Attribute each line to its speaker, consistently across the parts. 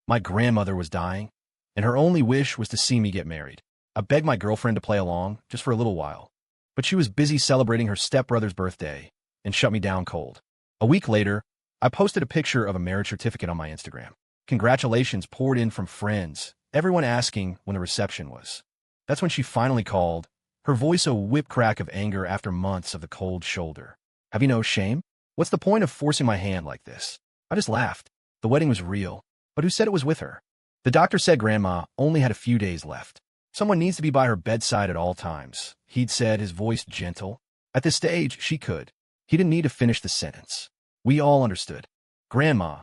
Speaker 1: My grandmother was dying, and her only wish was to see me get married. I begged my girlfriend to play along, just for a little while. But she was busy celebrating her stepbrother's birthday and shut me down cold. A week later, I posted a picture of a marriage certificate on my Instagram. Congratulations poured in from friends, everyone asking when the reception was. That's when she finally called, her voice a whip crack of anger after months of the cold shoulder. Have you no shame? What's the point of forcing my hand like this? I just laughed. The wedding was real, but who said it was with her? The doctor said Grandma only had a few days left. Someone needs to be by her bedside at all times, he'd said, his voice gentle. At this stage, she could. He didn't need to finish the sentence. We all understood. Grandma,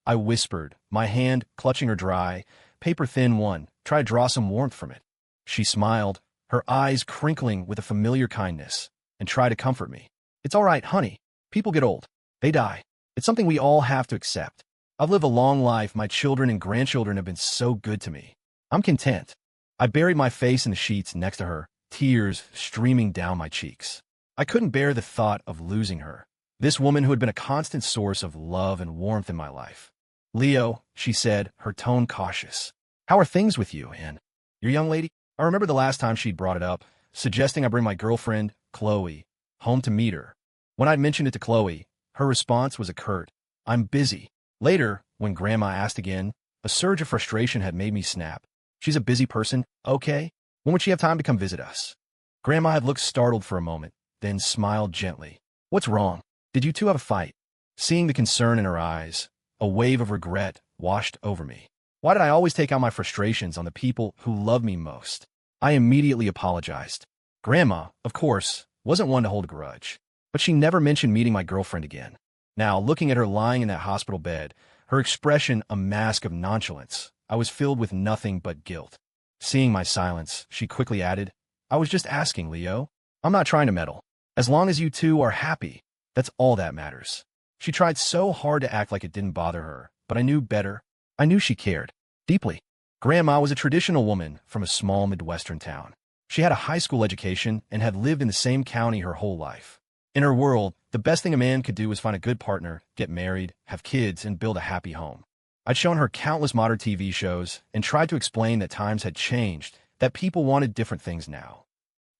Speaker 1: I whispered, my hand clutching her dry, paper-thin one, try to draw some warmth from it. She smiled, her eyes crinkling with a familiar kindness, and tried to comfort me. It's all right, honey. People get old. They die. It's something we all have to accept. I've lived a long life. My children and grandchildren have been so good to me. I'm content. I buried my face in the sheets next to her, tears streaming down my cheeks. I couldn't bear the thought of losing her, this woman who had been a constant source of love and warmth in my life. Leo, she said, her tone cautious. How are things with you, Anne? Your young lady? I remember the last time she'd brought it up, suggesting I bring my girlfriend, Khloe, home to meet her. When I'd mentioned it to Khloe, her response was a curt, I'm busy. Later, when Grandma asked again, a surge of frustration had made me snap. She's a busy person, okay? When would she have time to come visit us? Grandma had looked startled for a moment, then smiled gently. What's wrong? Did you two have a fight? Seeing the concern in her eyes, a wave of regret washed over me. Why did I always take out my frustrations on the people who love me most? I immediately apologized. Grandma, of course, wasn't one to hold a grudge, but she never mentioned meeting my girlfriend again. Now, looking at her lying in that hospital bed, her expression a mask of nonchalance, I was filled with nothing but guilt. Seeing my silence, she quickly added, I was just asking, Leo. I'm not trying to meddle. As long as you two are happy, that's all that matters. She tried so hard to act like it didn't bother her, but I knew better. I knew she cared. Deeply. Grandma was a traditional woman from a small Midwestern town. She had a high school education and had lived in the same county her whole life. In her world, the best thing a man could do was find a good partner, get married, have kids, and build a happy home. I'd shown her countless modern TV shows and tried to explain that times had changed, that people wanted different things now.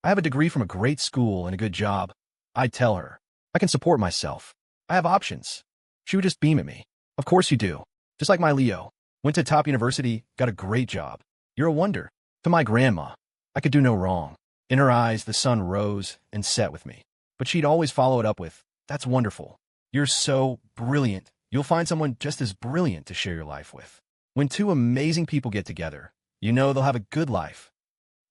Speaker 1: I have a degree from a great school and a good job. I'd tell her. I can support myself. I have options. She would just beam at me. Of course you do. Just like my Leo. Went to top university, got a great job. You're a wonder. To my grandma, I could do no wrong. In her eyes, the sun rose and set with me. But she'd always follow it up with, that's wonderful. You're so brilliant. You'll find someone just as brilliant to share your life with. When two amazing people get together, you know they'll have a good life.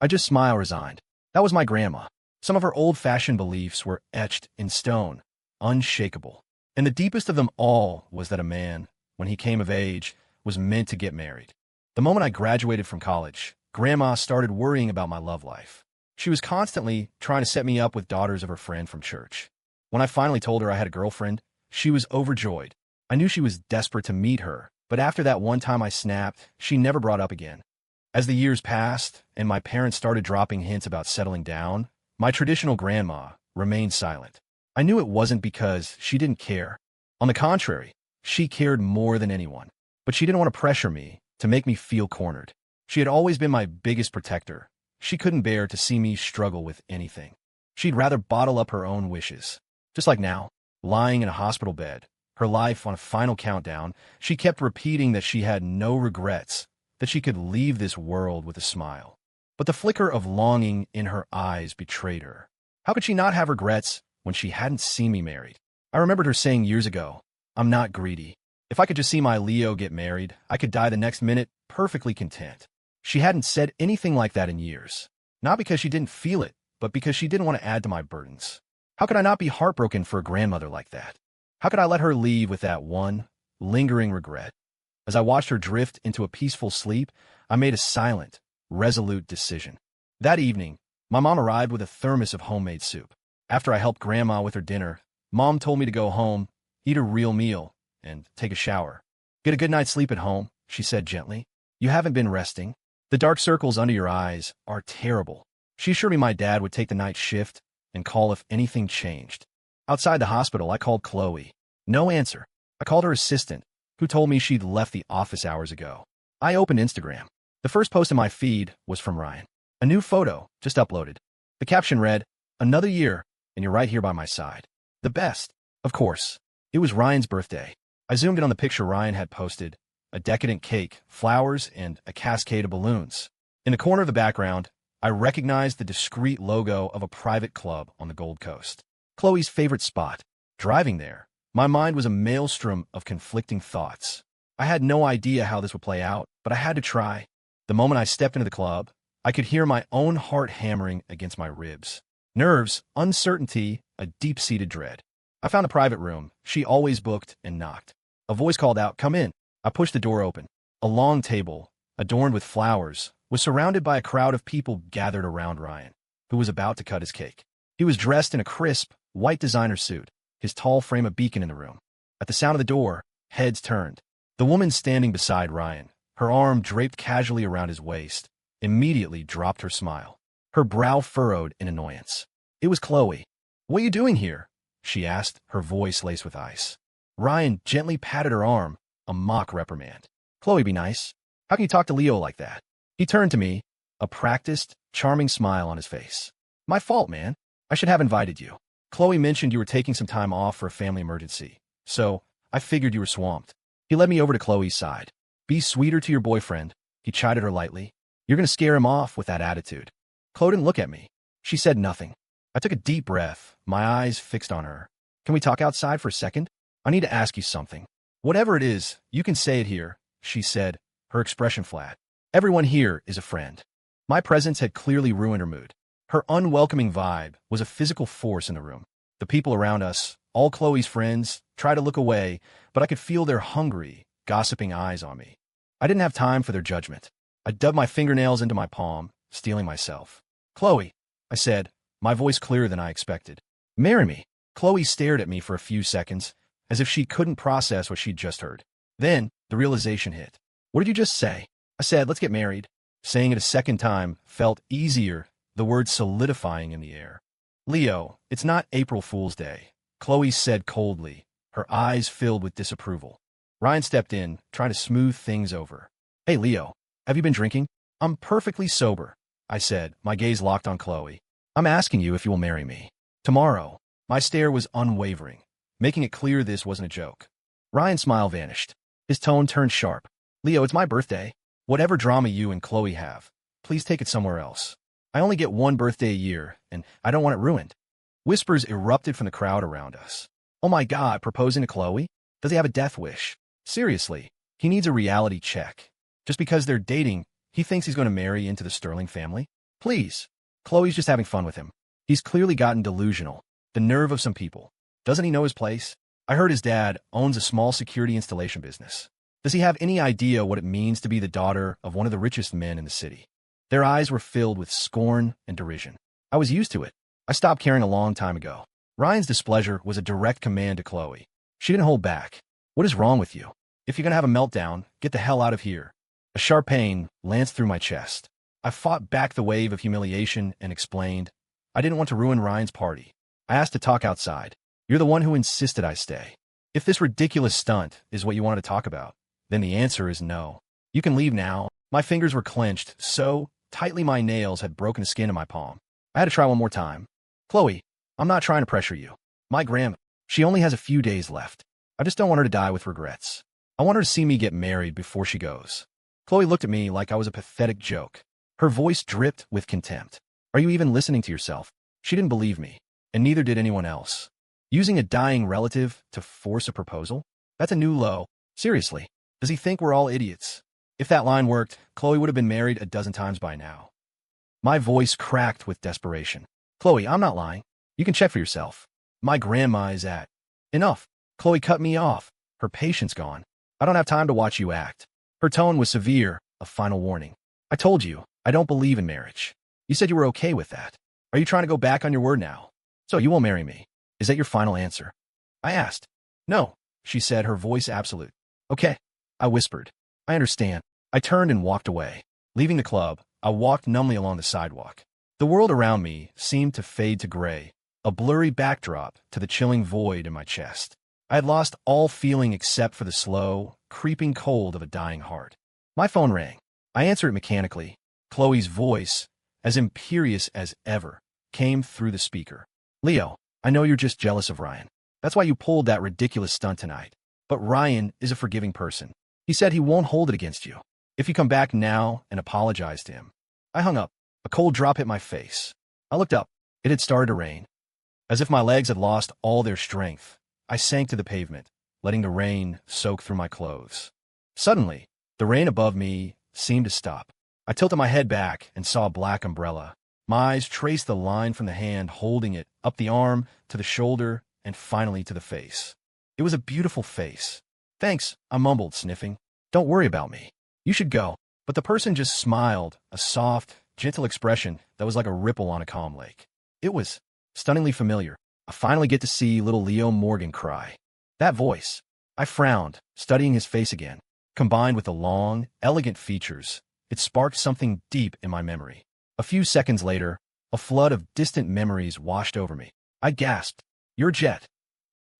Speaker 1: I just smile resigned. That was my grandma. Some of her old-fashioned beliefs were etched in stone, unshakable. And the deepest of them all was that a man, when he came of age, was meant to get married. The moment I graduated from college, Grandma started worrying about my love life. She was constantly trying to set me up with daughters of her friend from church. When I finally told her I had a girlfriend, she was overjoyed. I knew she was desperate to meet her, but after that one time I snapped, she never brought up again. As the years passed, and my parents started dropping hints about settling down, my traditional grandma remained silent. I knew it wasn't because she didn't care. On the contrary, she cared more than anyone. But she didn't want to pressure me, to make me feel cornered. She had always been my biggest protector. She couldn't bear to see me struggle with anything. She'd rather bottle up her own wishes. Just like now, lying in a hospital bed, her life on a final countdown, she kept repeating that she had no regrets, that she could leave this world with a smile. But the flicker of longing in her eyes betrayed her. How could she not have regrets when she hadn't seen me married? I remembered her saying years ago, I'm not greedy. If I could just see my Leo get married, I could die the next minute perfectly content. She hadn't said anything like that in years. Not because she didn't feel it, but because she didn't want to add to my burdens. How could I not be heartbroken for a grandmother like that? How could I let her leave with that one lingering regret? As I watched her drift into a peaceful sleep, I made a silent, resolute decision. That evening, my mom arrived with a thermos of homemade soup. After I helped Grandma with her dinner, Mom told me to go home, eat a real meal, and take a shower. Get a good night's sleep at home, she said gently. You haven't been resting. The dark circles under your eyes are terrible. She assured me my dad would take the night shift and call if anything changed. Outside the hospital, I called Khloe. No answer. I called her assistant, who told me she'd left the office hours ago. I opened Instagram. The first post in my feed was from Ryan. A new photo, just uploaded. The caption read, "Another year, and you're right here by my side." The best. Of course. It was Ryan's birthday. I zoomed in on the picture Ryan had posted. A decadent cake, flowers, and a cascade of balloons. In the corner of the background, I recognized the discreet logo of a private club on the Gold Coast. Khloe's favorite spot. Driving there, my mind was a maelstrom of conflicting thoughts. I had no idea how this would play out, but I had to try. The moment I stepped into the club, I could hear my own heart hammering against my ribs. Nerves, uncertainty, a deep-seated dread. I found a private room she always booked and knocked. A voice called out, "Come in." I pushed the door open. A long table, adorned with flowers, was surrounded by a crowd of people gathered around Ryan, who was about to cut his cake. He was dressed in a crisp, white designer suit, his tall frame a beacon in the room. At the sound of the door, heads turned. The woman standing beside Ryan, her arm draped casually around his waist, immediately dropped her smile. Her brow furrowed in annoyance. It was Khloe. "What are you doing here?" she asked, her voice laced with ice. Ryan gently patted her arm, a mock reprimand. "Khloe, be nice. How can you talk to Leo like that?" He turned to me, a practiced, charming smile on his face. "My fault, man. I should have invited you. Khloe mentioned you were taking some time off for a family emergency, so I figured you were swamped." He led me over to Khloe's side. "Be sweeter to your boyfriend," he chided her lightly. "You're going to scare him off with that attitude." Khloe didn't look at me. She said nothing. I took a deep breath, my eyes fixed on her. "Can we talk outside for a second? I need to ask you something." "Whatever it is, you can say it here," she said, her expression flat. "Everyone here is a friend." My presence had clearly ruined her mood. Her unwelcoming vibe was a physical force in the room. The people around us, all Khloe's friends, tried to look away, but I could feel their hungry, gossiping eyes on me. I didn't have time for their judgment. I dug my fingernails into my palm, steeling myself. "Khloe," I said, my voice clearer than I expected. "Marry me." Khloe stared at me for a few seconds, as if she couldn't process what she'd just heard. Then, the realization hit. "What did you just say?" I said, "Let's get married." Saying it a second time felt easier, the words solidifying in the air. "Leo, it's not April Fool's Day," Khloe said coldly, her eyes filled with disapproval. Ryan stepped in, trying to smooth things over. "Hey, Leo, have you been drinking?" "I'm perfectly sober," I said, my gaze locked on Khloe. "I'm asking you if you will marry me. Tomorrow." My stare was unwavering, making it clear this wasn't a joke. Ryan's smile vanished. His tone turned sharp. "Leo, it's my birthday. Whatever drama you and Khloe have, please take it somewhere else. I only get one birthday a year, and I don't want it ruined." Whispers erupted from the crowd around us. "Oh my God, proposing to Khloe? Does he have a death wish? Seriously, he needs a reality check. Just because they're dating, he thinks he's going to marry into the Sterling family? Please. Khloe's just having fun with him. He's clearly gotten delusional. The nerve of some people. Doesn't he know his place? I heard his dad owns a small security installation business. Does he have any idea what it means to be the daughter of one of the richest men in the city?" Their eyes were filled with scorn and derision. I was used to it. I stopped caring a long time ago. Ryan's displeasure was a direct command to Khloe. She didn't hold back. "What is wrong with you? If you're going to have a meltdown, get the hell out of here." A sharp pain lanced through my chest. I fought back the wave of humiliation and explained, "I didn't want to ruin Ryan's party. I asked to talk outside. You're the one who insisted I stay. If this ridiculous stunt is what you wanted to talk about, then the answer is no. You can leave now." My fingers were clenched so tightly my nails had broken the skin in my palm. I had to try one more time. "Khloe, I'm not trying to pressure you. My grandma, she only has a few days left. I just don't want her to die with regrets. I want her to see me get married before she goes." Khloe looked at me like I was a pathetic joke. Her voice dripped with contempt. "Are you even listening to yourself?" She didn't believe me, and neither did anyone else. Using a dying relative to force a proposal? That's a new low. Seriously, does he think we're all idiots? If that line worked, Khloe would have been married a dozen times by now. My voice cracked with desperation. "Khloe, I'm not lying. You can check for yourself. My grandma is at." "Enough." Khloe cut me off, her patience gone. "I don't have time to watch you act." Her tone was severe, a final warning. "I told you, I don't believe in marriage. You said you were okay with that. Are you trying to go back on your word now? So you won't marry me? Is that your final answer?" I asked. "No," she said, her voice absolute. "Okay," I whispered. "I understand." I turned and walked away. Leaving the club, I walked numbly along the sidewalk. The world around me seemed to fade to gray, a blurry backdrop to the chilling void in my chest. I had lost all feeling except for the slow, creeping cold of a dying heart. My phone rang. I answered it mechanically. Chloe's voice, as imperious as ever, came through the speaker. Leo, I know you're just jealous of Ryan. That's why you pulled that ridiculous stunt tonight. But Ryan is a forgiving person. He said he won't hold it against you if you come back now and apologize to him. I hung up. A cold drop hit my face. I looked up. It had started to rain. As if my legs had lost all their strength, I sank to the pavement, letting the rain soak through my clothes. Suddenly, the rain above me seemed to stop. I tilted my head back and saw a black umbrella. My eyes traced the line from the hand holding it up the arm to the shoulder and finally to the face. It was a beautiful face. Thanks, I mumbled, sniffing. Don't worry about me. You should go. But the person just smiled, a soft, gentle expression that was like a ripple on a calm lake. It was stunningly familiar. I finally get to see little Leo Morgan cry. That voice. I frowned, studying his face again. Combined with the long, elegant features, it sparked something deep in my memory. A few seconds later, a flood of distant memories washed over me. I gasped, "You're Jet."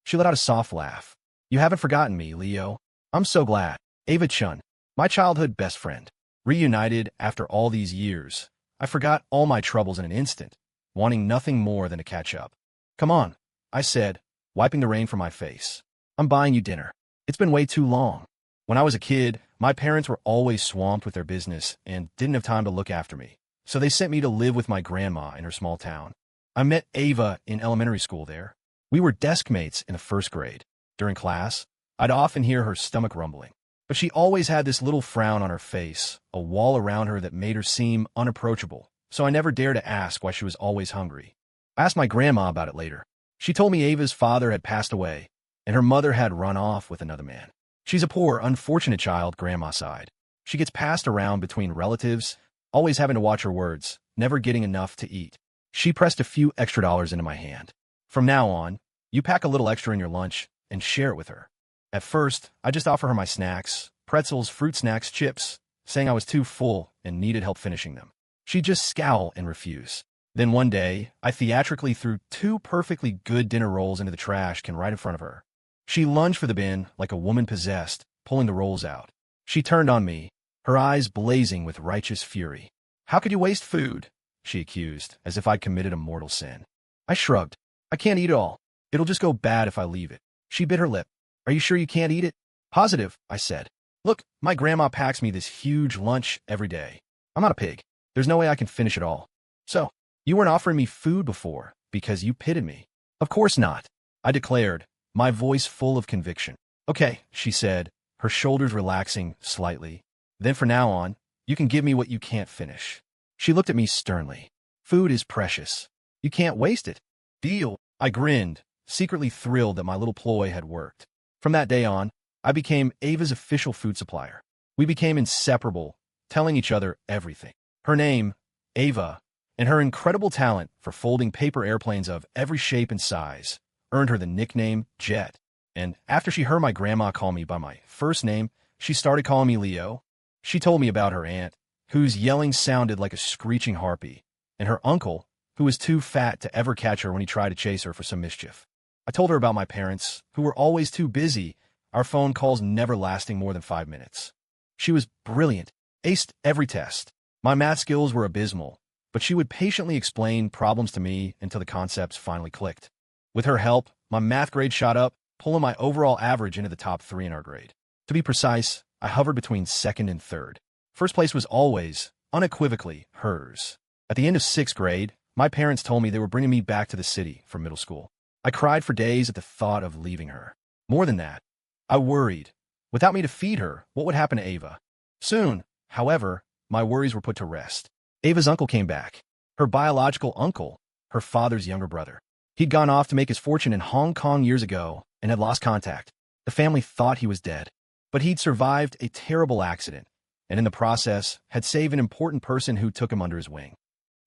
Speaker 1: She let out a soft laugh. "You haven't forgotten me, Leo. I'm so glad." Ava Chun, my childhood best friend. Reunited after all these years, I forgot all my troubles in an instant, wanting nothing more than to catch up. "Come on," I said, wiping the rain from my face. "I'm buying you dinner. It's been way too long." When I was a kid, my parents were always swamped with their business and didn't have time to look after me, so they sent me to live with my grandma in her small town. I met Ava in elementary school there. We were desk mates in the first grade. During class, I'd often hear her stomach rumbling, but she always had this little frown on her face, a wall around her that made her seem unapproachable, so I never dared to ask why she was always hungry. I asked my grandma about it later. She told me Ava's father had passed away, and her mother had run off with another man. She's a poor, unfortunate child, Grandma sighed. She gets passed around between relatives, always having to watch her words, never getting enough to eat. She pressed a few extra dollars into my hand. "From now on, you pack a little extra in your lunch and share it with her." At first, I just offer her my snacks, pretzels, fruit snacks, chips, saying I was too full and needed help finishing them. She'd just scowl and refuse. Then one day, I theatrically threw 2 perfectly good dinner rolls into the trash can right in front of her. She lunged for the bin like a woman possessed, pulling the rolls out. She turned on me, her eyes blazing with righteous fury. "How could you waste food?" she accused, as if I'd committed a mortal sin. I shrugged. "I can't eat it all. It'll just go bad if I leave it." She bit her lip. "Are you sure you can't eat it?" "Positive," I said. "Look, my grandma packs me this huge lunch every day. I'm not a pig. There's no way I can finish it all." "So, you weren't offering me food before because you pitied me?" "Of course not," I declared, my voice full of conviction. "Okay," she said, her shoulders relaxing slightly. "Then from now on, you can give me what you can't finish." She looked at me sternly. "Food is precious. You can't waste it." "Deal." I grinned, secretly thrilled that my little ploy had worked. From that day on, I became Ava's official food supplier. We became inseparable, telling each other everything. Her name, Ava, and her incredible talent for folding paper airplanes of every shape and size earned her the nickname Jet. And after she heard my grandma call me by my first name, she started calling me Leo. She told me about her aunt, whose yelling sounded like a screeching harpy, and her uncle, who was too fat to ever catch her when he tried to chase her for some mischief. I told her about my parents, who were always too busy, our phone calls never lasting more than 5 minutes. She was brilliant, aced every test. My math skills were abysmal, but she would patiently explain problems to me until the concepts finally clicked. With her help, my math grade shot up, pulling my overall average into the top 3 in our grade. To be precise, I hovered between second and third. First place was always, unequivocally, hers. At the end of 6th grade, my parents told me they were bringing me back to the city for middle school. I cried for days at the thought of leaving her. More than that, I worried. Without me to feed her, what would happen to Ava? Soon, however, my worries were put to rest. Ava's uncle came back. Her biological uncle, her father's younger brother. He'd gone off to make his fortune in Hong Kong years ago and had lost contact. The family thought he was dead, but he'd survived a terrible accident, and in the process had saved an important person who took him under his wing.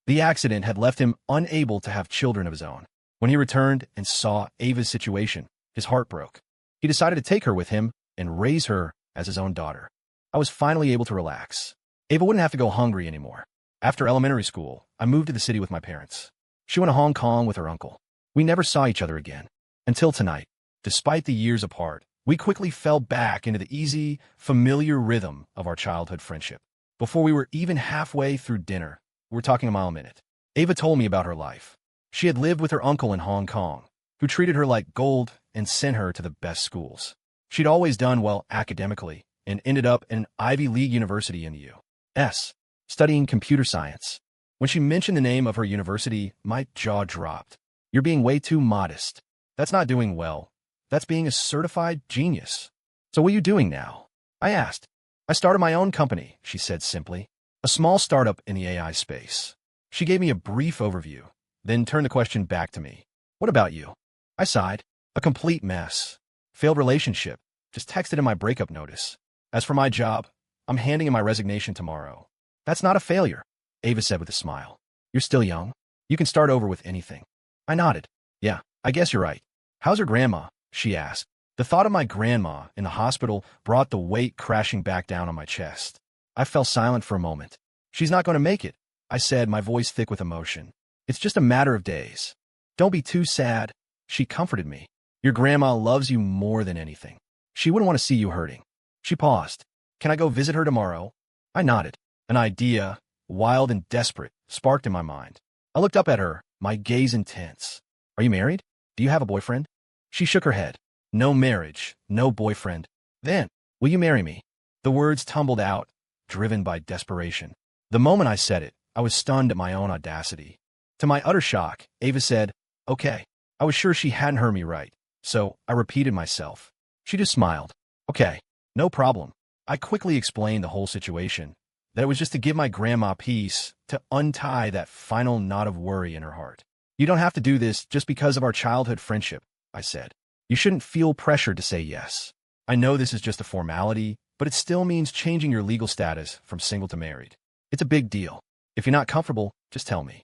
Speaker 1: The accident had left him unable to have children of his own. When he returned and saw Ava's situation, his heart broke. He decided to take her with him and raise her as his own daughter. I was finally able to relax. Ava wouldn't have to go hungry anymore. After elementary school, I moved to the city with my parents. She went to Hong Kong with her uncle. We never saw each other again. Until tonight. Despite the years apart, We quickly fell back into the easy, familiar rhythm of our childhood friendship. Before we were even halfway through dinner, we were talking a mile a minute. Ava told me about her life. She had lived with her uncle in Hong Kong, who treated her like gold and sent her to the best schools. She'd always done well academically and ended up in an Ivy League university in the U.S., studying computer science. When she mentioned the name of her university, my jaw dropped. You're being way too modest. That's not doing well. That's being a certified genius. So what are you doing now? I asked. I started my own company, she said simply. A small startup in the AI space. She gave me a brief overview, then turned the question back to me. What about you? I sighed. A complete mess. Failed relationship. Just texted in my breakup notice. As for my job, I'm handing in my resignation tomorrow. That's not a failure, Ava said with a smile. You're still young. You can start over with anything. I nodded. Yeah, I guess you're right. How's your grandma? She asked. The thought of my grandma in the hospital brought the weight crashing back down on my chest. I fell silent for a moment. She's not going to make it, I said, my voice thick with emotion. It's just a matter of days. Don't be too sad. She comforted me. Your grandma loves you more than anything. She wouldn't want to see you hurting. She paused. Can I go visit her tomorrow? I nodded. An idea, wild and desperate, sparked in my mind. I looked up at her, my gaze intense. Are you married? Do you have a boyfriend? She shook her head. No marriage, no boyfriend. Then, will you marry me? The words tumbled out, driven by desperation. The moment I said it, I was stunned at my own audacity. To my utter shock, Ava said, okay. I was sure she hadn't heard me right, so I repeated myself. She just smiled. Okay, no problem. I quickly explained the whole situation, that it was just to give my grandma peace, to untie that final knot of worry in her heart. You don't have to do this just because of our childhood friendship, I said. You shouldn't feel pressured to say yes. I know this is just a formality, but it still means changing your legal status from single to married. It's a big deal. If you're not comfortable, just tell me.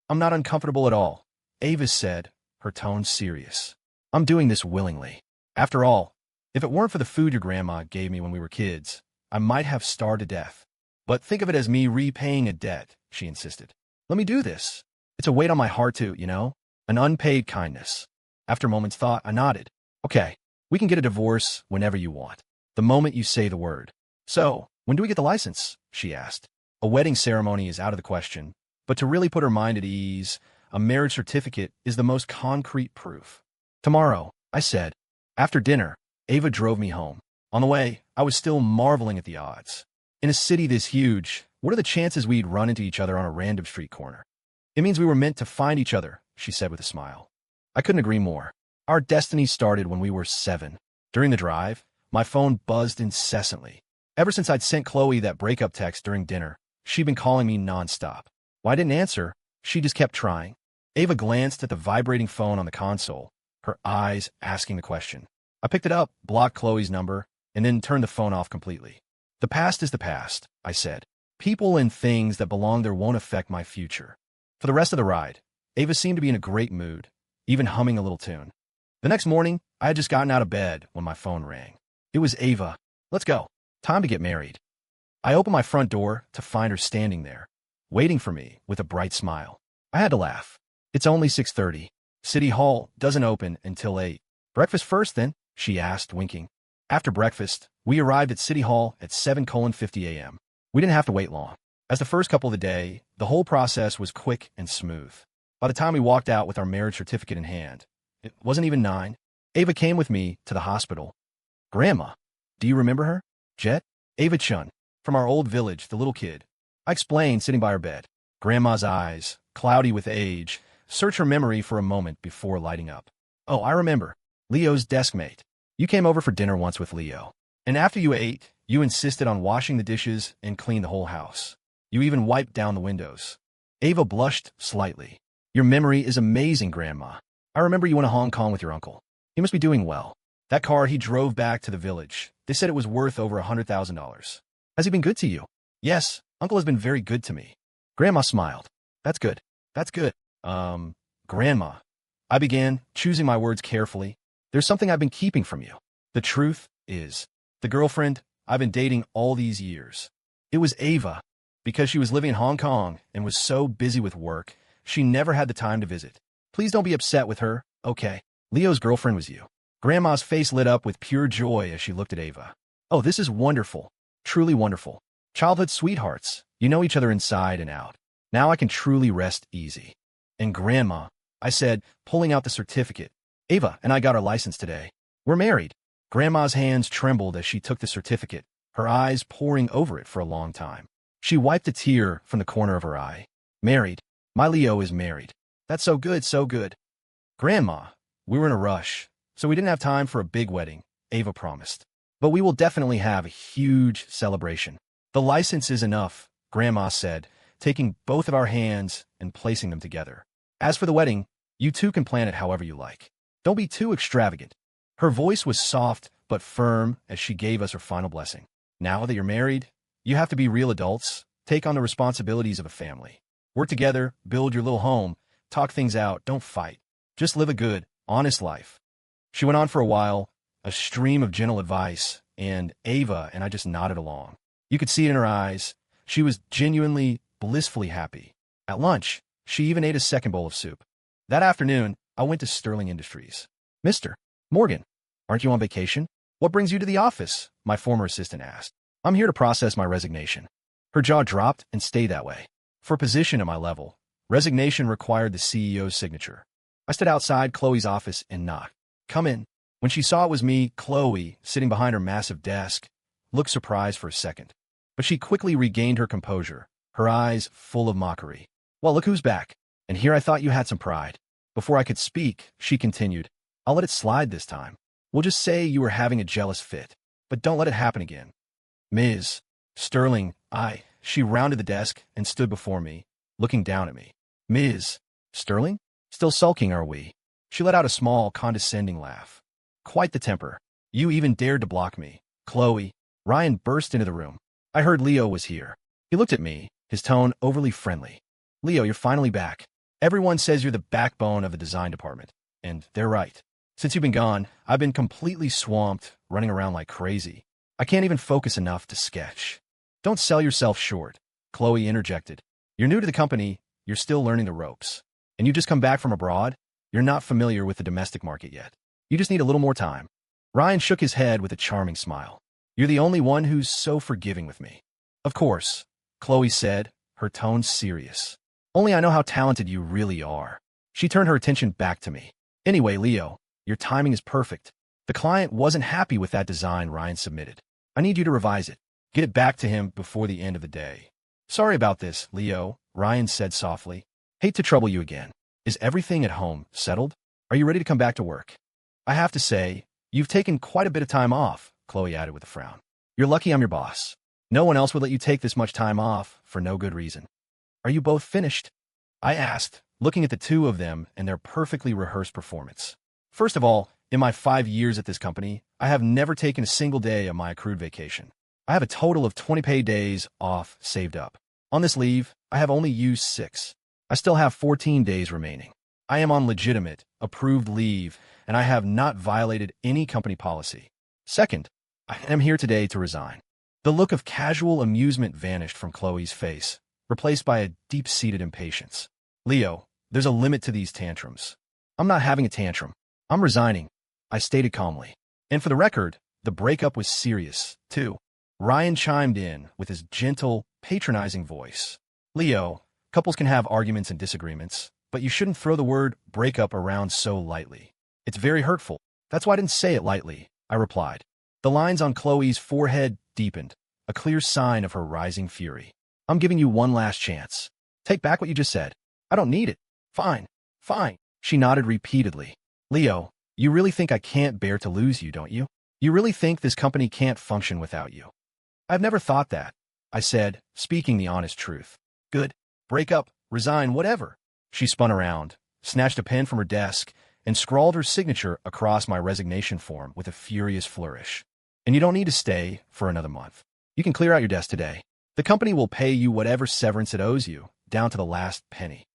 Speaker 1: I'm not uncomfortable at all, Ava said, her tone serious. I'm doing this willingly. After all, if it weren't for the food your grandma gave me when we were kids, I might have starved to death. But think of it as me repaying a debt, she insisted. Let me do this. It's a weight on my heart too, an unpaid kindness. After a moment's thought, I nodded. Okay, we can get a divorce whenever you want, the moment you say the word. So, when do we get the license? She asked. A wedding ceremony is out of the question, but to really put her mind at ease, a marriage certificate is the most concrete proof. Tomorrow, I said. After dinner, Ava drove me home. On the way, I was still marveling at the odds. In a city this huge, what are the chances we'd run into each other on a random street corner? It means we were meant to find each other, she said with a smile. I couldn't agree more. Our destiny started when we were 7. During the drive, my phone buzzed incessantly. Ever since I'd sent Khloe that breakup text during dinner, she'd been calling me nonstop. When I didn't answer, she just kept trying. Ava glanced at the vibrating phone on the console, her eyes asking the question. I picked it up, blocked Khloe's number, and then turned the phone off completely. The past is the past, I said. People and things that belong there won't affect my future. For the rest of the ride, Ava seemed to be in a great mood, even humming a little tune. The next morning, I had just gotten out of bed when my phone rang. It was Ava. Let's go. Time to get married. I opened my front door to find her standing there, waiting for me with a bright smile. I had to laugh. It's only 6:30. City Hall doesn't open until 8. Breakfast first, then? She asked, winking. After breakfast, we arrived at City Hall at 7:50 a.m. We didn't have to wait long. As the first couple of the day, the whole process was quick and smooth. By the time we walked out with our marriage certificate in hand, it wasn't even 9. Ava came with me to the hospital. Grandma, do you remember her? Jet? Ava Chun, from our old village, the little kid. I explained, sitting by her bed. Grandma's eyes, cloudy with age, searched her memory for a moment before lighting up. Oh, I remember. Leo's desk mate. You came over for dinner once with Leo. And after you ate, you insisted on washing the dishes and cleaned the whole house. You even wiped down the windows. Ava blushed slightly. Your memory is amazing, Grandma. I remember you went to Hong Kong with your uncle. He must be doing well. That car he drove back to the village, they said it was worth over $100,000. Has he been good to you? Yes, Uncle has been very good to me. Grandma smiled. That's good. That's good. Grandma. I began, choosing my words carefully. There's something I've been keeping from you. The truth is, the girlfriend I've been dating all these years. It was Ava. Because she was living in Hong Kong and was so busy with work, she never had the time to visit. Please don't be upset with her, okay? Leo's girlfriend was you. Grandma's face lit up with pure joy as she looked at Ava. Oh, this is wonderful. Truly wonderful. Childhood sweethearts. You know each other inside and out. Now I can truly rest easy. And Grandma, I said, pulling out the certificate. Ava and I got our license today. We're married. Grandma's hands trembled as she took the certificate, her eyes poring over it for a long time. She wiped a tear from the corner of her eye. Married. My Leo is married. That's so good, so good. Grandma, we were in a rush, so we didn't have time for a big wedding, Ava promised. But we will definitely have a huge celebration. The license is enough, Grandma said, taking both of our hands and placing them together. As for the wedding, you two can plan it however you like. Don't be too extravagant. Her voice was soft but firm as she gave us her final blessing. Now that you're married, you have to be real adults, take on the responsibilities of a family. Work together, build your little home, talk things out, don't fight. Just live a good, honest life. She went on for a while, a stream of gentle advice, and Ava and I just nodded along. You could see it in her eyes. She was genuinely, blissfully happy. At lunch, she even ate a second bowl of soup. That afternoon, I went to Sterling Industries. Mr. Morgan, aren't you on vacation? What brings you to the office? My former assistant asked. I'm here to process my resignation. Her jaw dropped and stayed that way. For a position at my level, resignation required the CEO's signature. I stood outside Khloe's office and knocked. Come in. When she saw it was me, Khloe, sitting behind her massive desk, looked surprised for a second. But she quickly regained her composure, her eyes full of mockery. Well, look who's back. And here I thought you had some pride. Before I could speak, she continued, I'll let it slide this time. We'll just say you were having a jealous fit, but don't let it happen again. Ms. Sterling, she rounded the desk and stood before me, looking down at me. Ms. Sterling? Still sulking, are we? She let out a small, condescending laugh. Quite the temper. You even dared to block me. Khloe. Ryan burst into the room. I heard Leo was here. He looked at me, his tone overly friendly. Leo, you're finally back. Everyone says you're the backbone of the design department, and they're right. Since you've been gone, I've been completely swamped, running around like crazy. I can't even focus enough to sketch. Don't sell yourself short, Khloe interjected. You're new to the company, you're still learning the ropes. And you just come back from abroad, you're not familiar with the domestic market yet. You just need a little more time. Ryan shook his head with a charming smile. You're the only one who's so forgiving with me. Of course, Khloe said, her tone serious. Only I know how talented you really are. She turned her attention back to me. Anyway, Leo, your timing is perfect. The client wasn't happy with that design Ryan submitted. I need you to revise it. Get it back to him before the end of the day. Sorry about this, Leo, Ryan said softly. Hate to trouble you again. Is everything at home settled? Are you ready to come back to work? I have to say, you've taken quite a bit of time off, Khloe added with a frown. You're lucky I'm your boss. No one else would let you take this much time off for no good reason. Are you both finished? I asked, looking at the two of them and their perfectly rehearsed performance. First of all, in my 5 years at this company, I have never taken a single day of my accrued vacation. I have a total of 20 paid days off saved up. On this leave, I have only used 6. I still have 14 days remaining. I am on legitimate, approved leave, and I have not violated any company policy. Second, I am here today to resign. The look of casual amusement vanished from Khloe's face, replaced by a deep-seated impatience. Leo, there's a limit to these tantrums. I'm not having a tantrum. I'm resigning, I stated calmly. And for the record, the breakup was serious, too. Ryan chimed in with his gentle, patronizing voice. Leo, couples can have arguments and disagreements, but you shouldn't throw the word breakup around so lightly. It's very hurtful. That's why I didn't say it lightly, I replied. The lines on Khloe's forehead deepened, a clear sign of her rising fury. I'm giving you one last chance. Take back what you just said. I don't need it. Fine, fine. She nodded repeatedly. Leo, you really think I can't bear to lose you, don't you? You really think this company can't function without you? I've never thought that, I said, speaking the honest truth. Good. Break up, resign, whatever. She spun around, snatched a pen from her desk, and scrawled her signature across my resignation form with a furious flourish. And you don't need to stay for another month. You can clear out your desk today. The company will pay you whatever severance it owes you, down to the last penny.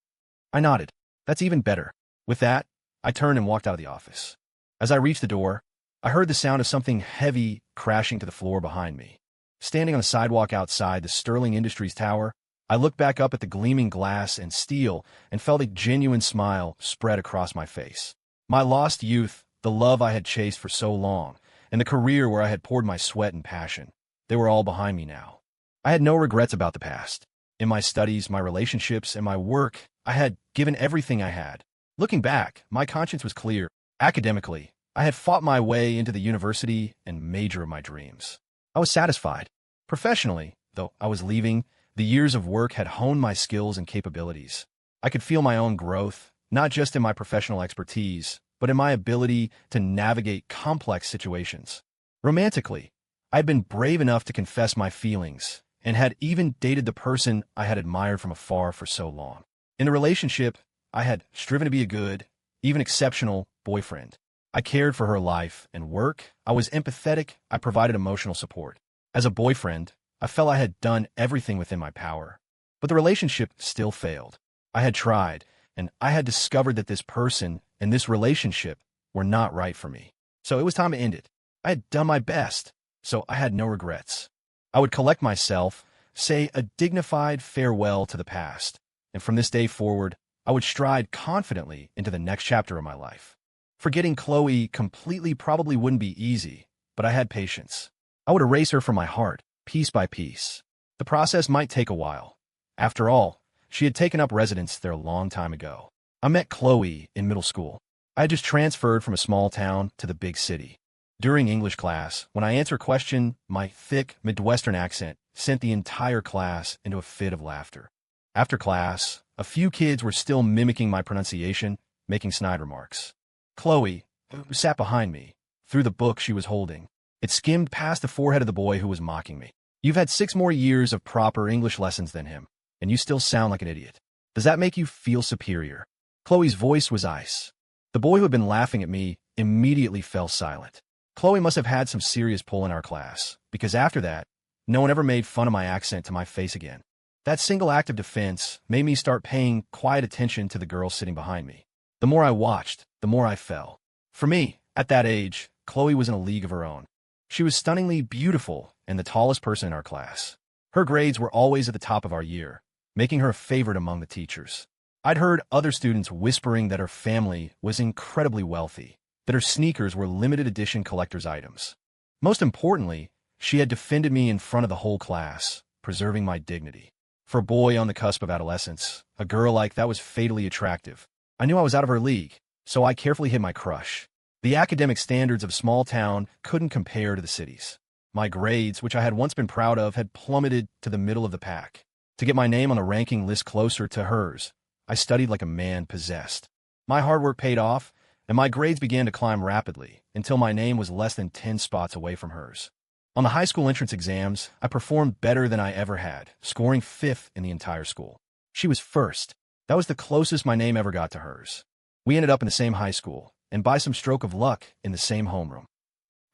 Speaker 1: I nodded. That's even better. With that, I turned and walked out of the office. As I reached the door, I heard the sound of something heavy crashing to the floor behind me. Standing on the sidewalk outside the Sterling Industries tower, I looked back up at the gleaming glass and steel and felt a genuine smile spread across my face. My lost youth, the love I had chased for so long, and the career where I had poured my sweat and passion. They were all behind me now. I had no regrets about the past. In my studies, my relationships, and my work, I had given everything I had. Looking back, my conscience was clear. Academically, I had fought my way into the university and major of my dreams. I was satisfied. Professionally, though I was leaving, the years of work had honed my skills and capabilities. I could feel my own growth, not just in my professional expertise, but in my ability to navigate complex situations. Romantically, I had been brave enough to confess my feelings and had even dated the person I had admired from afar for so long. In the relationship, I had striven to be a good, even exceptional, boyfriend. I cared for her life and work. I was empathetic. I provided emotional support. As a boyfriend, I felt I had done everything within my power. But the relationship still failed. I had tried, and I had discovered that this person and this relationship were not right for me. So it was time to end it. I had done my best, so I had no regrets. I would collect myself, say a dignified farewell to the past, and from this day forward, I would stride confidently into the next chapter of my life. Forgetting Khloe completely probably wouldn't be easy, but I had patience. I would erase her from my heart, piece by piece. The process might take a while. After all, she had taken up residence there a long time ago. I met Khloe in middle school. I had just transferred from a small town to the big city. During English class, when I answered a question, my thick Midwestern accent sent the entire class into a fit of laughter. After class, a few kids were still mimicking my pronunciation, making snide remarks. Khloe, who sat behind me, threw the book she was holding. It skimmed past the forehead of the boy who was mocking me. "You've had 6 more years of proper English lessons than him, and you still sound like an idiot. Does that make you feel superior?" Khloe's voice was ice. The boy who had been laughing at me immediately fell silent. Khloe must have had some serious pull in our class, because after that, no one ever made fun of my accent to my face again. That single act of defense made me start paying quiet attention to the girl sitting behind me. The more I watched, the more I fell. For me, at that age, Khloe was in a league of her own. She was stunningly beautiful and the tallest person in our class. Her grades were always at the top of our year, making her a favorite among the teachers. I'd heard other students whispering that her family was incredibly wealthy, that her sneakers were limited edition collector's items. Most importantly, she had defended me in front of the whole class, preserving my dignity. For a boy on the cusp of adolescence, a girl like that was fatally attractive. I knew I was out of her league, so I carefully hid my crush. The academic standards of small town couldn't compare to the cities. My grades, which I had once been proud of, had plummeted to the middle of the pack. To get my name on the ranking list closer to hers, I studied like a man possessed. My hard work paid off, and my grades began to climb rapidly until my name was less than 10 spots away from hers. On the high school entrance exams, I performed better than I ever had, scoring 5th in the entire school. She was first. That was the closest my name ever got to hers. We ended up in the same high school, and by some stroke of luck, in the same homeroom.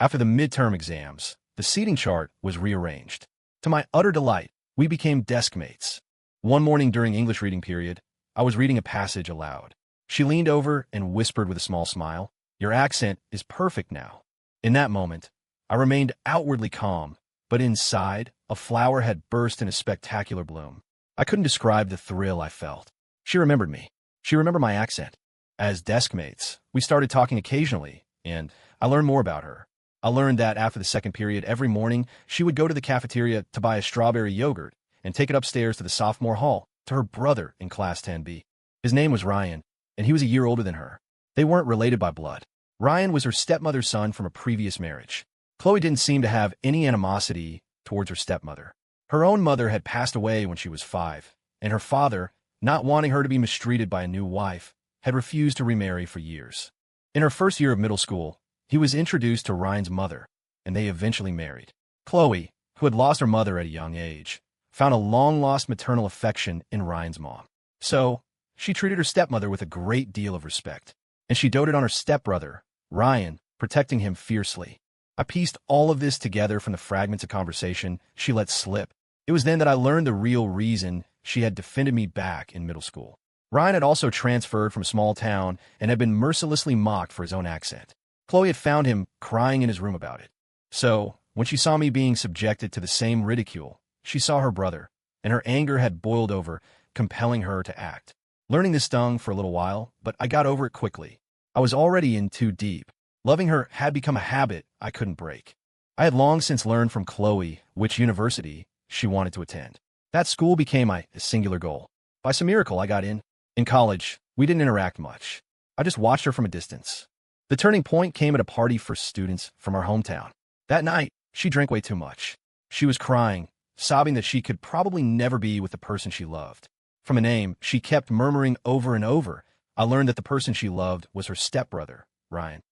Speaker 1: After the midterm exams, the seating chart was rearranged. To my utter delight, we became desk mates. One morning during English reading period, I was reading a passage aloud. She leaned over and whispered with a small smile, "Your accent is perfect now." In that moment, I remained outwardly calm, but inside, a flower had burst in a spectacular bloom. I couldn't describe the thrill I felt. She remembered me. She remembered my accent. As desk mates, we started talking occasionally, and I learned more about her. I learned that after the second period every morning, she would go to the cafeteria to buy a strawberry yogurt and take it upstairs to the sophomore hall to her brother in Class 10B. His name was Ryan, and he was a year older than her. They weren't related by blood. Ryan was her stepmother's son from a previous marriage. Khloe didn't seem to have any animosity towards her stepmother. Her own mother had passed away when she was 5, and her father, not wanting her to be mistreated by a new wife, had refused to remarry for years. In her first year of middle school, he was introduced to Ryan's mother, and they eventually married. Khloe, who had lost her mother at a young age, found a long-lost maternal affection in Ryan's mom. So, she treated her stepmother with a great deal of respect, and she doted on her stepbrother, Ryan, protecting him fiercely. I pieced all of this together from the fragments of conversation she let slip. It was then that I learned the real reason she had defended me back in middle school. Ryan had also transferred from a small town and had been mercilessly mocked for his own accent. Khloe had found him crying in his room about it. So, when she saw me being subjected to the same ridicule, she saw her brother, and her anger had boiled over, compelling her to act. Learning this stung for a little while, but I got over it quickly. I was already in too deep. Loving her had become a habit I couldn't break. I had long since learned from Khloe which university she wanted to attend. That school became my singular goal. By some miracle, I got in. In college, we didn't interact much. I just watched her from a distance. The turning point came at a party for students from our hometown. That night, she drank way too much. She was crying, sobbing that she could probably never be with the person she loved. From a name she kept murmuring over and over, I learned that the person she loved was her stepbrother, Ryan.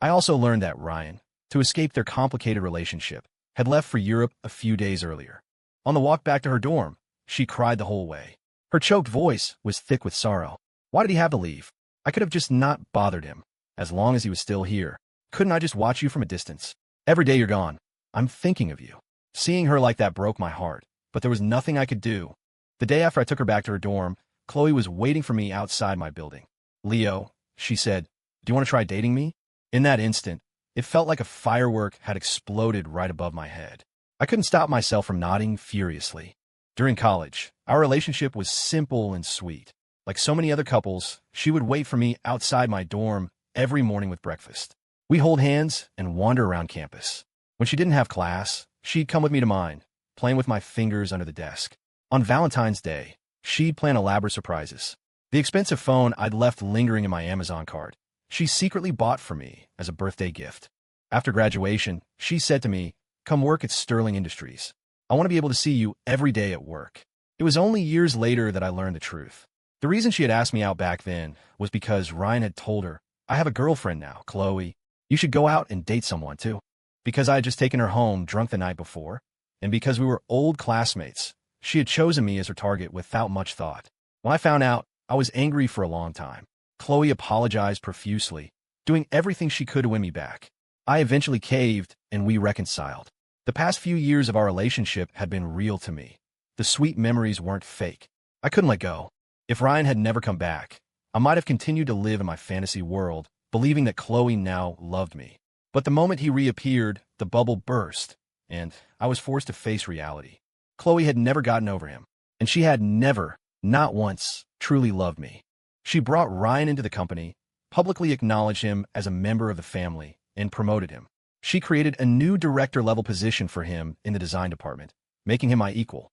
Speaker 1: I also learned that Ryan, to escape their complicated relationship, had left for Europe a few days earlier. On the walk back to her dorm, she cried the whole way. Her choked voice was thick with sorrow. Why did he have to leave? I could have just not bothered him. As long as he was still here, couldn't I just watch you from a distance? Every day you're gone, I'm thinking of you. Seeing her like that broke my heart, but there was nothing I could do. The day after I took her back to her dorm, Khloe was waiting for me outside my building. Leo, she said, do you want to try dating me? In that instant, it felt like a firework had exploded right above my head. I couldn't stop myself from nodding furiously. During college, our relationship was simple and sweet. Like so many other couples, she would wait for me outside my dorm every morning with breakfast. We'd hold hands and wander around campus. When she didn't have class, she'd come with me to mine, playing with my fingers under the desk. On Valentine's Day, she'd plan elaborate surprises. The expensive phone I'd left lingering in my Amazon cart, she secretly bought for me as a birthday gift. After graduation, she said to me, come work at Sterling Industries. I want to be able to see you every day at work. It was only years later that I learned the truth. The reason she had asked me out back then was because Ryan had told her, I have a girlfriend now, Khloe. You should go out and date someone too. Because I had just taken her home drunk the night before, and because we were old classmates, she had chosen me as her target without much thought. When I found out, I was angry for a long time. Khloe apologized profusely, doing everything she could to win me back. I eventually caved, and we reconciled. The past few years of our relationship had been real to me. The sweet memories weren't fake. I couldn't let go. If Ryan had never come back, I might have continued to live in my fantasy world, believing that Khloe now loved me. But the moment he reappeared, the bubble burst, and I was forced to face reality. Khloe had never gotten over him, and she had never, not once, truly loved me. She brought Ryan into the company, publicly acknowledged him as a member of the family, and promoted him. She created a new director-level position for him in the design department, making him my equal.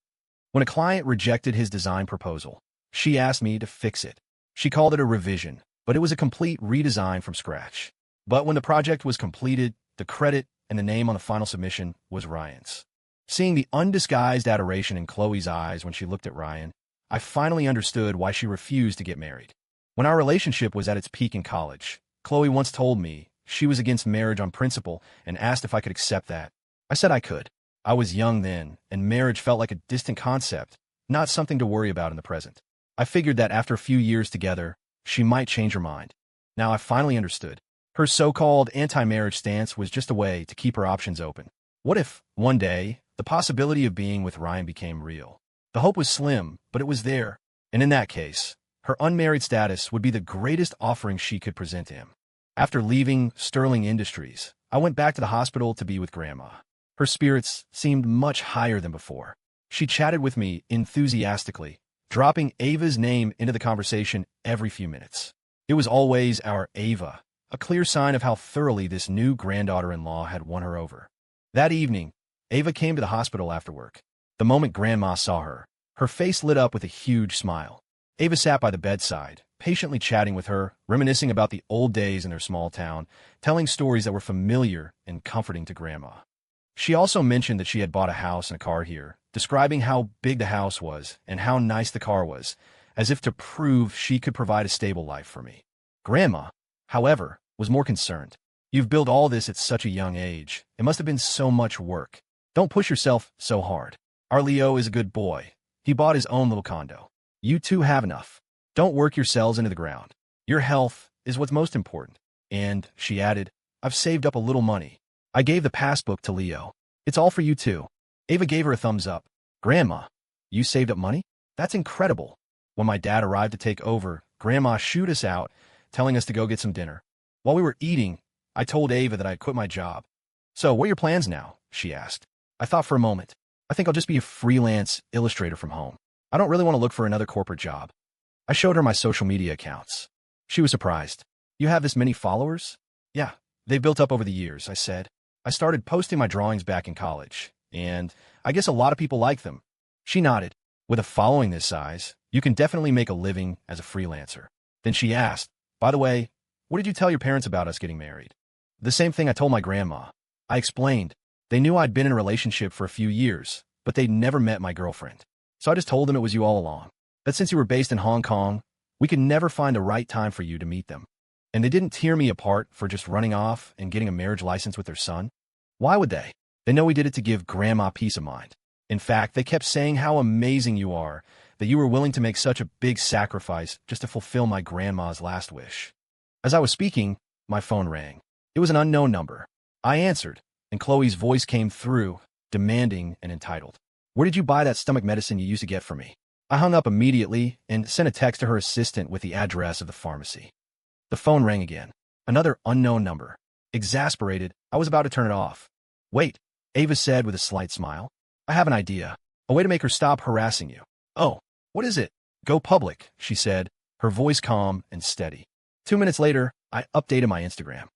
Speaker 1: When a client rejected his design proposal, she asked me to fix it. She called it a revision, but it was a complete redesign from scratch. But when the project was completed, the credit and the name on the final submission was Ryan's. Seeing the undisguised adoration in Khloe's eyes when she looked at Ryan, I finally understood why she refused to get married. When our relationship was at its peak in college, Khloe once told me she was against marriage on principle and asked if I could accept that. I said I could. I was young then, and marriage felt like a distant concept, not something to worry about in the present. I figured that after a few years together, she might change her mind. Now I finally understood. Her so-called anti-marriage stance was just a way to keep her options open. What if, one day, the possibility of being with Ryan became real? The hope was slim, but it was there. And in that case, her unmarried status would be the greatest offering she could present to him. After leaving Sterling Industries, I went back to the hospital to be with Grandma. Her spirits seemed much higher than before. She chatted with me enthusiastically, dropping Ava's name into the conversation every few minutes. It was always our Ava, a clear sign of how thoroughly this new granddaughter-in-law had won her over. That evening, Ava came to the hospital after work. The moment Grandma saw her, her face lit up with a huge smile. Ava sat by the bedside, patiently chatting with her, reminiscing about the old days in their small town, telling stories that were familiar and comforting to Grandma. She also mentioned that she had bought a house and a car here, describing how big the house was and how nice the car was, as if to prove she could provide a stable life for me. Grandma, however, was more concerned. You've built all this at such a young age. It must have been so much work. Don't push yourself so hard. Our Leo is a good boy. He bought his own little condo. You two have enough. Don't work yourselves into the ground. Your health is what's most important. And, she added, I've saved up a little money. I gave the passbook to Leo. It's all for you too. Ava gave her a thumbs up. Grandma, you saved up money? That's incredible. When my dad arrived to take over, Grandma shooed us out, telling us to go get some dinner. While we were eating, I told Ava that I had quit my job. So, what are your plans now? She asked. I thought for a moment. I think I'll just be a freelance illustrator from home. I don't really want to look for another corporate job. I showed her my social media accounts. She was surprised. You have this many followers? Yeah, They built up over the years, I said. I started posting my drawings back in college, and I guess a lot of people like them. She nodded. With a following this size, you can definitely make a living as a freelancer. Then she asked, by the way, what did you tell your parents about us getting married? The same thing I told my grandma. I explained. They knew I'd been in a relationship for a few years, but they'd never met my girlfriend. So I just told them it was you all along. That since you were based in Hong Kong, we could never find a right time for you to meet them. And they didn't tear me apart for just running off and getting a marriage license with their son. Why would they? They know we did it to give Grandma peace of mind. In fact, they kept saying how amazing you are, that you were willing to make such a big sacrifice just to fulfill my grandma's last wish. As I was speaking, my phone rang. It was an unknown number. I answered, and Khloe's voice came through, demanding and entitled. Where did you buy that stomach medicine you used to get for me? I hung up immediately and sent a text to her assistant with the address of the pharmacy. The phone rang again. Another unknown number. Exasperated, I was about to turn it off. Wait, Ava said with a slight smile. I have an idea. A way to make her stop harassing you. Oh, what is it? Go public, she said, her voice calm and steady. 2 minutes later, I updated my Instagram.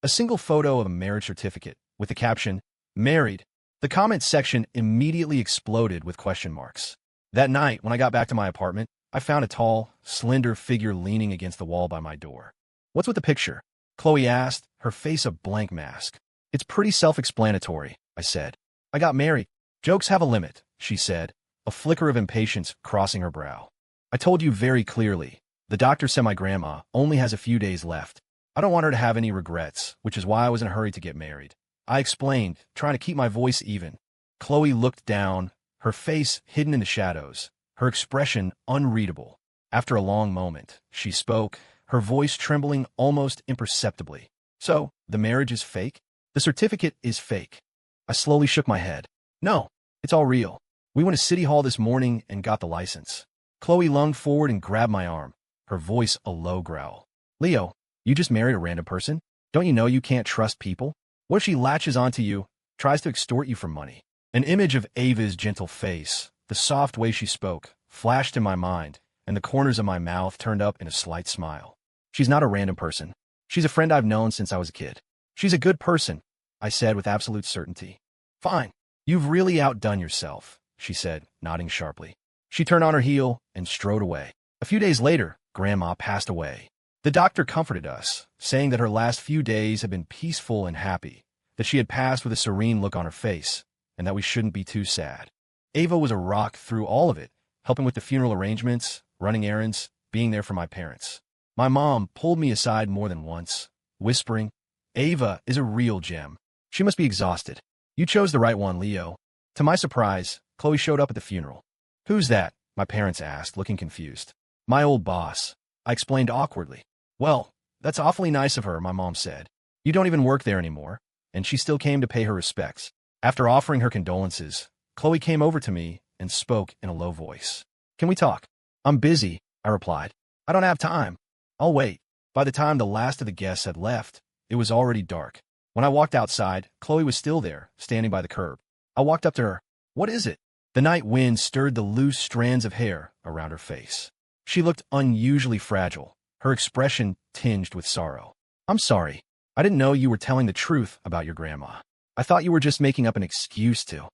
Speaker 1: A single photo of a marriage certificate with the caption, married. The comment section immediately exploded with question marks. That night, when I got back to my apartment, I found a tall, slender figure leaning against the wall by my door. What's with the picture? Khloe asked, her face a blank mask. It's pretty self-explanatory, I said. I got married. Jokes have a limit, she said, a flicker of impatience crossing her brow. I told you very clearly. The doctor said my grandma only has a few days left. I don't want her to have any regrets, which is why I was in a hurry to get married. I explained, trying to keep my voice even. Khloe looked down, her face hidden in the shadows, her expression unreadable. After a long moment, she spoke, her voice trembling almost imperceptibly. So, the marriage is fake? The certificate is fake. I slowly shook my head. No, it's all real. We went to City Hall this morning and got the license. Khloe lunged forward and grabbed my arm, her voice a low growl. Leo, you just married a random person? Don't you know you can't trust people? What if she latches onto you, tries to extort you for money? An image of Ava's gentle face, the soft way she spoke, flashed in my mind, and the corners of my mouth turned up in a slight smile. She's not a random person. She's a friend I've known since I was a kid. She's a good person, I said with absolute certainty. Fine. You've really outdone yourself, she said, nodding sharply. She turned on her heel and strode away. A few days later, Grandma passed away. The doctor comforted us, saying that her last few days had been peaceful and happy, that she had passed with a serene look on her face, and that we shouldn't be too sad. Ava was a rock through all of it, helping with the funeral arrangements, running errands, being there for my parents. My mom pulled me aside more than once, whispering, Ava is a real gem. She must be exhausted. You chose the right one, Leo. To my surprise, Khloe showed up at the funeral. Who's that? My parents asked, looking confused. My old boss. I explained awkwardly. Well, that's awfully nice of her, my mom said. You don't even work there anymore. And she still came to pay her respects. After offering her condolences, Khloe came over to me and spoke in a low voice. Can we talk? I'm busy, I replied. I don't have time. I'll wait. By the time the last of the guests had left, it was already dark. When I walked outside, Khloe was still there, standing by the curb. I walked up to her. What is it? The night wind stirred the loose strands of hair around her face. She looked unusually fragile, her expression tinged with sorrow. I'm sorry. I didn't know you were telling the truth about your grandma. I thought you were just making up an excuse to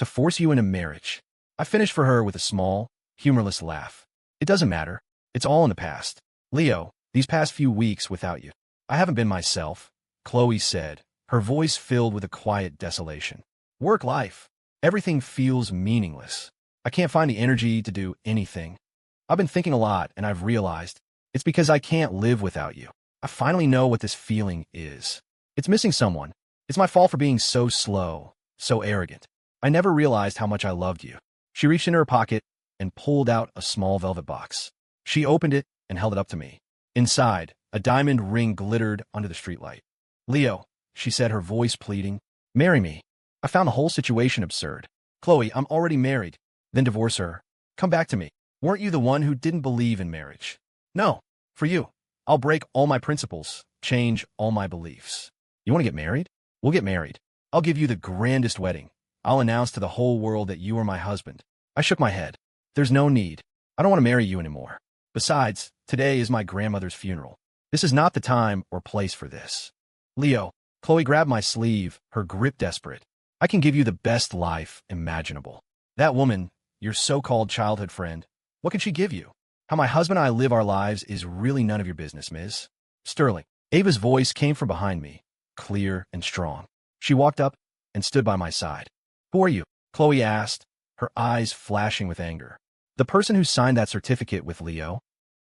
Speaker 1: force you into marriage. I finished for her with a small, humorless laugh. It doesn't matter. It's all in the past. Leo, these past few weeks without you, I haven't been myself, Khloe said, her voice filled with a quiet desolation. Work life. Everything feels meaningless. I can't find the energy to do anything. I've been thinking a lot, and I've realized it's because I can't live without you. I finally know what this feeling is. It's missing someone. It's my fault for being so slow, so arrogant. I never realized how much I loved you. She reached into her pocket and pulled out a small velvet box. She opened it and held it up to me. Inside, a diamond ring glittered under the streetlight. Leo, she said, her voice pleading, marry me. I found the whole situation absurd. Khloe, I'm already married. Then divorce her. Come back to me. Weren't you the one who didn't believe in marriage? No, for you. I'll break all my principles, change all my beliefs. You want to get married? We'll get married. I'll give you the grandest wedding. I'll announce to the whole world that you are my husband. I shook my head. There's no need. I don't want to marry you anymore. Besides, today is my grandmother's funeral. This is not the time or place for this. Leo, Khloe grabbed my sleeve, her grip desperate. I can give you the best life imaginable. That woman, your so-called childhood friend, what can she give you? How my husband and I live our lives is really none of your business, Ms. Sterling. Ava's voice came from behind me, clear and strong. She walked up and stood by my side. Who are you? Khloe asked, her eyes flashing with anger. The person who signed that certificate with Leo?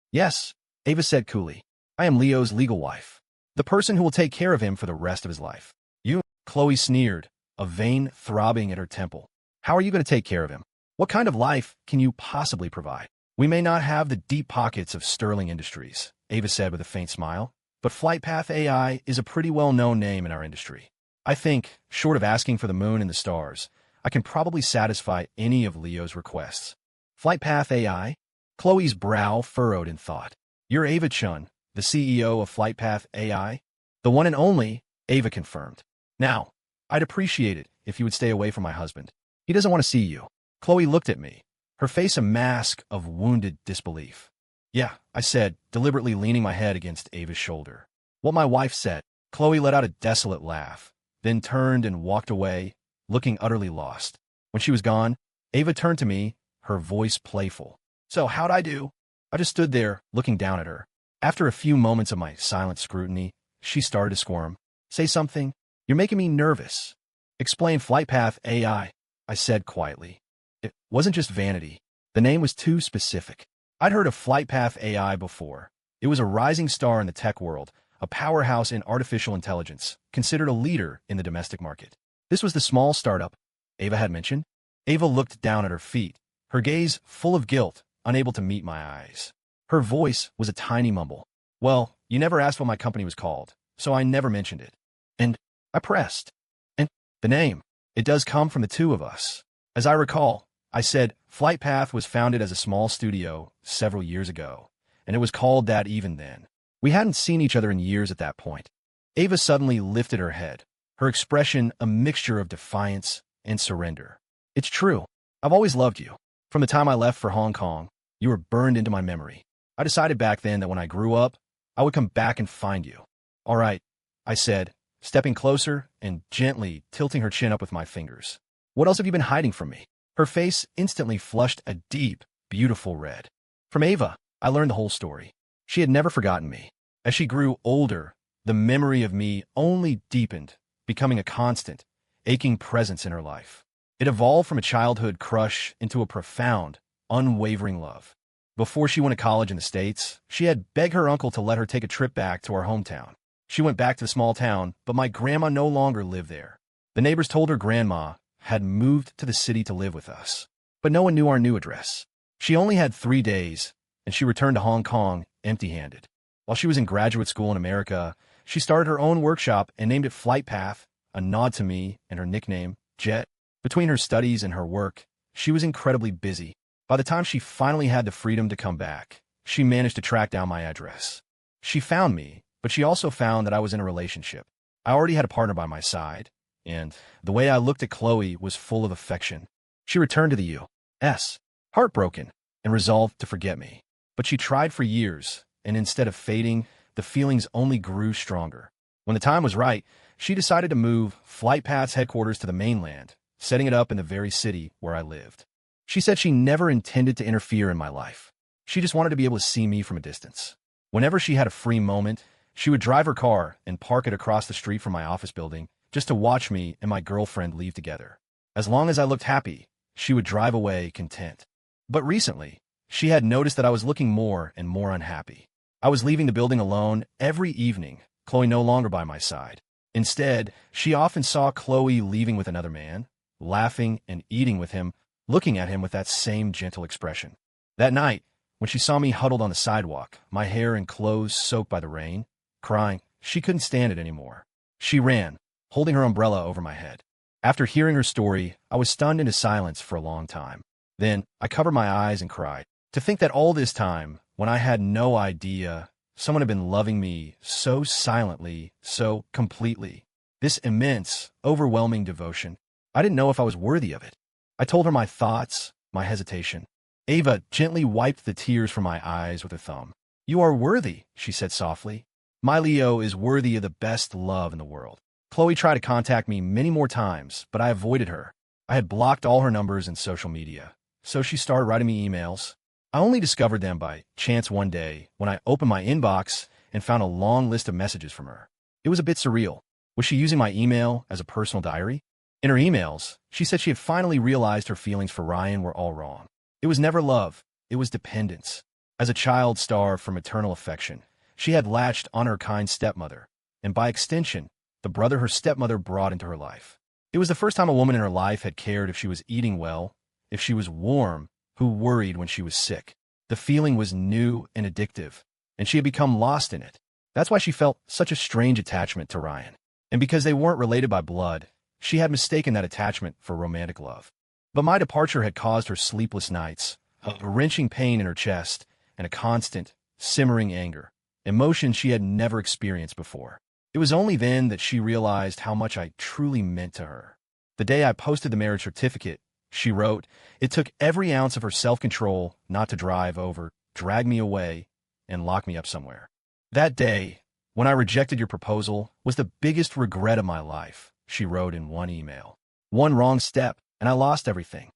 Speaker 1: Yes, Ava said coolly. I am Leo's legal wife. The person who will take care of him for the rest of his life. You? Khloe sneered, a vein throbbing at her temple. How are you going to take care of him? What kind of life can you possibly provide? We may not have the deep pockets of Sterling Industries, Ava said with a faint smile, but FlightPath AI is a pretty well-known name in our industry. I think, short of asking for the moon and the stars, I can probably satisfy any of Leo's requests. FlightPath AI? Khloe's brow furrowed in thought. You're Ava Chun, the CEO of FlightPath AI? The one and only, Ava confirmed. Now, I'd appreciate it if you would stay away from my husband. He doesn't want to see you. Khloe looked at me, her face a mask of wounded disbelief. Yeah, I said, deliberately leaning my head against Ava's shoulder. What my wife said. Khloe let out a desolate laugh, then turned and walked away, looking utterly lost. When she was gone, Ava turned to me, her voice playful. So how'd I do? I just stood there, looking down at her. After a few moments of my silent scrutiny, she started to squirm. Say something. You're making me nervous. Explain FlightPath AI, I said quietly. It wasn't just vanity. The name was too specific. I'd heard of FlightPath AI before. It was a rising star in the tech world, a powerhouse in artificial intelligence, considered a leader in the domestic market. This was the small startup Ava had mentioned. Ava looked down at her feet, her gaze full of guilt, unable to meet my eyes. Her voice was a tiny mumble. Well, you never asked what my company was called, so I never mentioned it. And I pressed. And the name, it does come from the two of us. As I recall, I said FlightPath was founded as a small studio several years ago, and it was called that even then. We hadn't seen each other in years at that point. Ava suddenly lifted her head, her expression a mixture of defiance and surrender. It's true. I've always loved you. From the time I left for Hong Kong, you were burned into my memory. I decided back then that when I grew up, I would come back and find you. All right, I said, stepping closer and gently tilting her chin up with my fingers. What else have you been hiding from me? Her face instantly flushed a deep, beautiful red. From Ava, I learned the whole story. She had never forgotten me. As she grew older, the memory of me only deepened, becoming a constant, aching presence in her life. It evolved from a childhood crush into a profound, unwavering love. Before she went to college in the States, she had begged her uncle to let her take a trip back to our hometown. She went back to the small town, but my grandma no longer lived there. The neighbors told her grandma had moved to the city to live with us, but no one knew our new address. She only had 3 days, and she returned to Hong Kong empty-handed. While she was in graduate school in America, she started her own workshop and named it FlightPath, a nod to me and her nickname, Jet. Between her studies and her work, she was incredibly busy. By the time she finally had the freedom to come back, she managed to track down my address. She found me, but she also found that I was in a relationship. I already had a partner by my side, and the way I looked at Khloe was full of affection. She returned to the U.S., heartbroken, and resolved to forget me. But she tried for years, and instead of fading, the feelings only grew stronger. When the time was right, she decided to move FlightPath's headquarters to the mainland, setting it up in the very city where I lived. She said she never intended to interfere in my life. She just wanted to be able to see me from a distance. Whenever she had a free moment, she would drive her car and park it across the street from my office building just to watch me and my girlfriend leave together. As long as I looked happy, she would drive away content. But recently, she had noticed that I was looking more and more unhappy. I was leaving the building alone every evening, Khloe no longer by my side. Instead, she often saw Khloe leaving with another man, laughing and eating with him, looking at him with that same gentle expression. That night, when she saw me huddled on the sidewalk, my hair and clothes soaked by the rain, crying, she couldn't stand it anymore. She ran, holding her umbrella over my head. After hearing her story, I was stunned into silence for a long time. Then, I covered my eyes and cried. To think that all this time, when I had no idea, someone had been loving me so silently, so completely. This immense, overwhelming devotion. I didn't know if I was worthy of it. I told her my thoughts, my hesitation. Ava gently wiped the tears from my eyes with her thumb. You are worthy, she said softly. My Leo is worthy of the best love in the world. Khloe tried to contact me many more times, but I avoided her. I had blocked all her numbers and social media, so she started writing me emails. I only discovered them by chance one day when I opened my inbox and found a long list of messages from her. It was a bit surreal. Was she using my email as a personal diary? In her emails, she said she had finally realized her feelings for Ryan were all wrong. It was never love, it was dependence. As a child starved for maternal affection, she had latched on her kind stepmother, and by extension, the brother her stepmother brought into her life. It was the first time a woman in her life had cared if she was eating well, if she was warm, who worried when she was sick. The feeling was new and addictive, and she had become lost in it. That's why she felt such a strange attachment to Ryan. And because they weren't related by blood, she had mistaken that attachment for romantic love. But my departure had caused her sleepless nights, a wrenching pain in her chest, and a constant, simmering anger, emotions she had never experienced before. It was only then that she realized how much I truly meant to her. The day I posted the marriage certificate, she wrote, it took every ounce of her self-control not to drive over, drag me away, and lock me up somewhere. That day, when I rejected your proposal, was the biggest regret of my life, she wrote in one email. One wrong step, and I lost everything.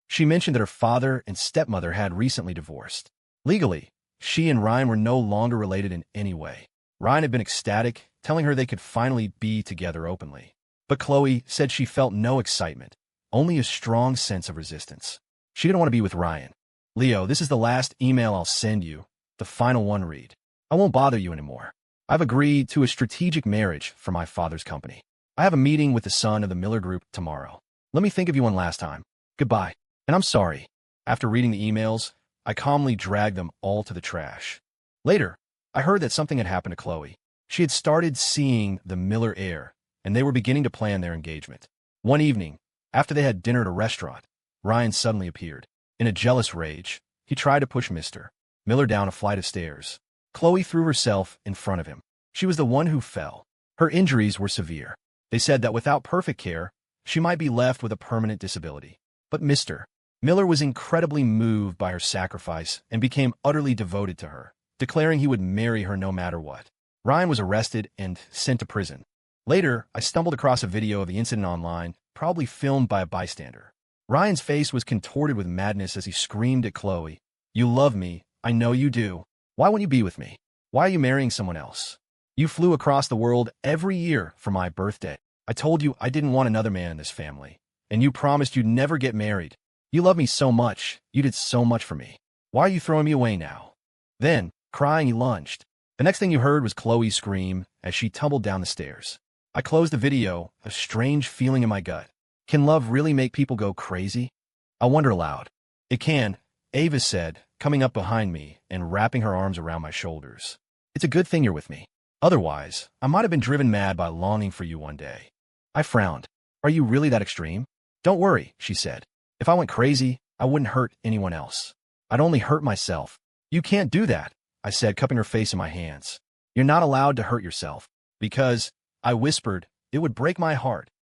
Speaker 1: She mentioned that her father and stepmother had recently divorced. Legally, she and Ryan were no longer related in any way. Ryan had been ecstatic, telling her they could finally be together openly. But Khloe said she felt no excitement, only a strong sense of resistance. She didn't want to be with Ryan. Leo, this is the last email I'll send you, the final one read. I won't bother you anymore. I've agreed to a strategic marriage for my father's company. I have a meeting with the son of the Miller Group tomorrow. Let me think of you one last time. Goodbye. And I'm sorry. After reading the emails, I calmly dragged them all to the trash. Later, I heard that something had happened to Khloe. She had started seeing the Miller heir, and they were beginning to plan their engagement. One evening, after they had dinner at a restaurant, Ryan suddenly appeared. In a jealous rage, he tried to push Mr. Miller down a flight of stairs. Khloe threw herself in front of him. She was the one who fell. Her injuries were severe. They said that without perfect care, she might be left with a permanent disability. But Mr. Miller was incredibly moved by her sacrifice and became utterly devoted to her, declaring he would marry her no matter what. Ryan was arrested and sent to prison. Later, I stumbled across a video of the incident online, probably filmed by a bystander. Ryan's face was contorted with madness as he screamed at Khloe, "You love me, I know you do. Why won't you be with me? Why are you marrying someone else? You flew across the world every year for my birthday. I told you I didn't want another man in this family, and you promised you'd never get married. You love me so much, you did so much for me. Why are you throwing me away now?" Then, crying, he lunged. The next thing you heard was Khloe's scream as she tumbled down the stairs. I closed the video, a strange feeling in my gut. Can love really make people go crazy? I wonder aloud. It can, Ava said, coming up behind me and wrapping her arms around my shoulders. It's a good thing you're with me. Otherwise, I might have been driven mad by longing for you one day. I frowned. Are you really that extreme? Don't worry, she said. If I went crazy, I wouldn't hurt anyone else. I'd only hurt myself. You can't do that, I said, cupping her face in my hands. You're not allowed to hurt yourself. Because, I whispered, it would break my heart.